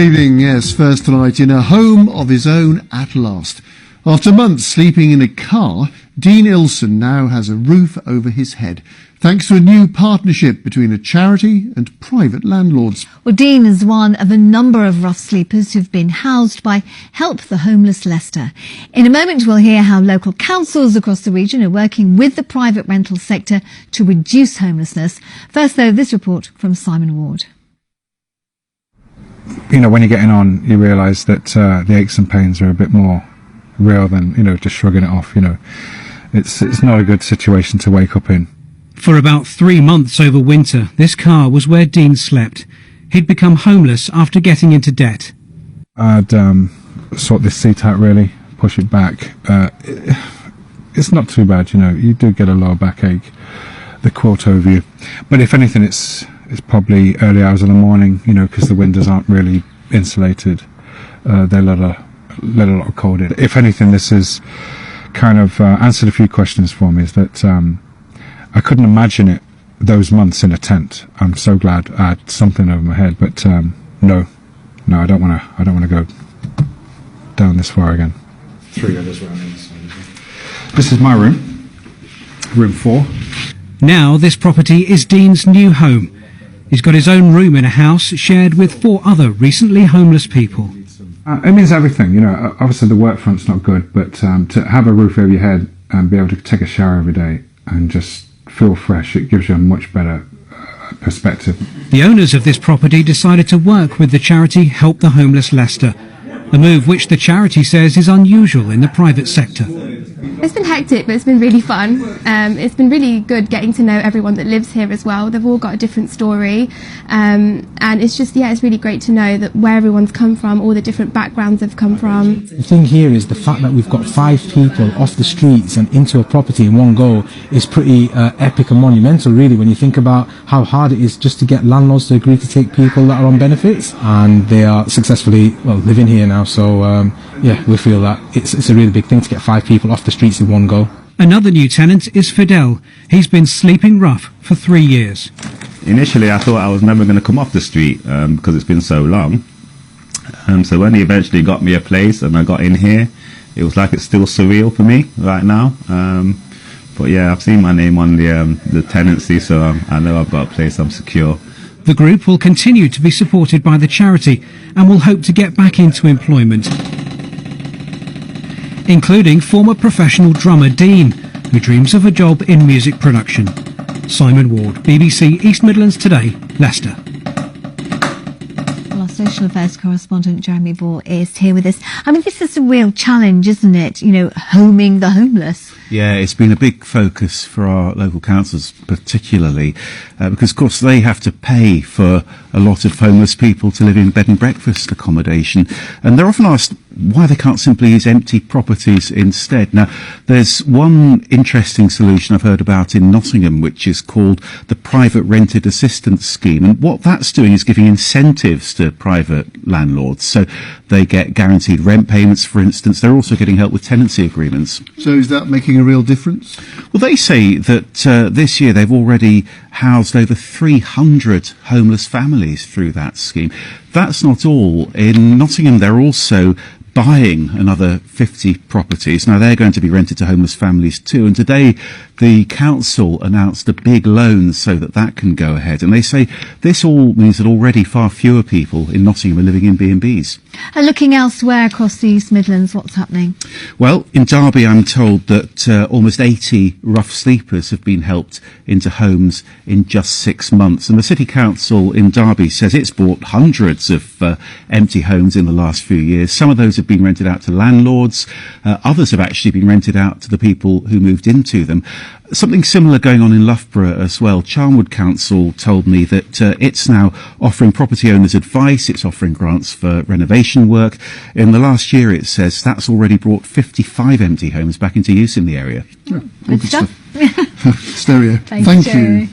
Evening, yes, first night in a home of his own at last. After months sleeping in a car, Dean Ilson now has a roof over his head, thanks to a new partnership between a charity and private landlords. Well, Dean is one of a number of rough sleepers who've been housed by Help the Homeless Leicester. In a moment, we'll hear how local councils across the region are working with the private rental sector to reduce homelessness. First, though, this report from Simon Ward. You know, when you're getting on, you realise that the aches and pains are a bit more real than, you know, just shrugging it off. You know, it's not a good situation to wake up in. For about 3 months over winter, this car was where Dean slept. He'd become homeless after getting into debt. I'd sort this seat out, really, push it back. It's not too bad, you know. You do get a lower backache, the quilt over you. But if anything, it's probably early hours of the morning, you know, because the windows aren't really insulated. They let a lot of cold in. If anything, this has kind of answered a few questions for me, is that I couldn't imagine it those months in a tent. I'm so glad I had something over my head, but no, I don't want to go down this far again. 3 others around this. This is my room 4. Now this property is Dean's new home. He's got his own room in a house shared with 4 other recently homeless people. It means everything, you know. Obviously the work front's not good, but to have a roof over your head and be able to take a shower every day and just feel fresh, it gives you a much better perspective. The owners of this property decided to work with the charity Help the Homeless Leicester, a move which the charity says is unusual in the private sector. It's been hectic, but it's been really fun. It's been really good getting to know everyone that lives here as well. They've all got a different story, and it's just, it's really great to know that where everyone's come from, all the different backgrounds they've come from. The thing here is the fact that we've got 5 people off the streets and into a property in one go is pretty epic and monumental, really, when you think about how hard it is just to get landlords to agree to take people that are on benefits, and they are successfully, living here now. So we feel that it's a really big thing to get 5 people off the streets in one go. Another new tenant is Fidel. He's been sleeping rough for 3 years. Initially I thought I was never going to come off the street because it's been so long. So when he eventually got me a place and I got in here, it was like it's still surreal for me right now. But yeah, I've seen my name on the tenancy, so I know I've got a place, I'm secure. The group will continue to be supported by the charity and will hope to get back into employment, including former professional drummer Dean, who dreams of a job in music production. Simon Ward, BBC East Midlands Today, Leicester. Well, our social affairs correspondent Jeremy Ball is here with us. I mean, this is a real challenge, isn't it? You know, homing the homeless. Yeah, it's been a big focus for our local councils, particularly because, of course, they have to pay for a lot of homeless people to live in bed and breakfast accommodation, and they're often asked why they can't simply use empty properties instead. Now, there's one interesting solution I've heard about in Nottingham, which is called the Private Rented Assistance Scheme, and what that's doing is giving incentives to private landlords, so they get guaranteed rent payments, for instance. They're also getting help with tenancy agreements. So is that making a real difference? Well, they say that this year they've already housed over 300 homeless families through that scheme. That's not all. In Nottingham, they're also buying another 50 properties. Now, they're going to be rented to homeless families too. And today, the council announced a big loan so that can go ahead. And they say this all means that already far fewer people in Nottingham are living in B&Bs. And looking elsewhere across the East Midlands, what's happening? Well, in Derby, I'm told that almost 80 rough sleepers have been helped into homes in just 6 months. And the City Council in Derby says it's bought hundreds of empty homes in the last few years. Some of those have been rented out to landlords. Others have actually been rented out to the people who moved into them. Something similar going on in Loughborough as well. Charnwood Council told me that it's now offering property owners advice. It's offering grants for renovation work. In the last year, it says that's already brought 55 empty homes back into use in the area. Yeah, Good stuff. Stereo. Thank you.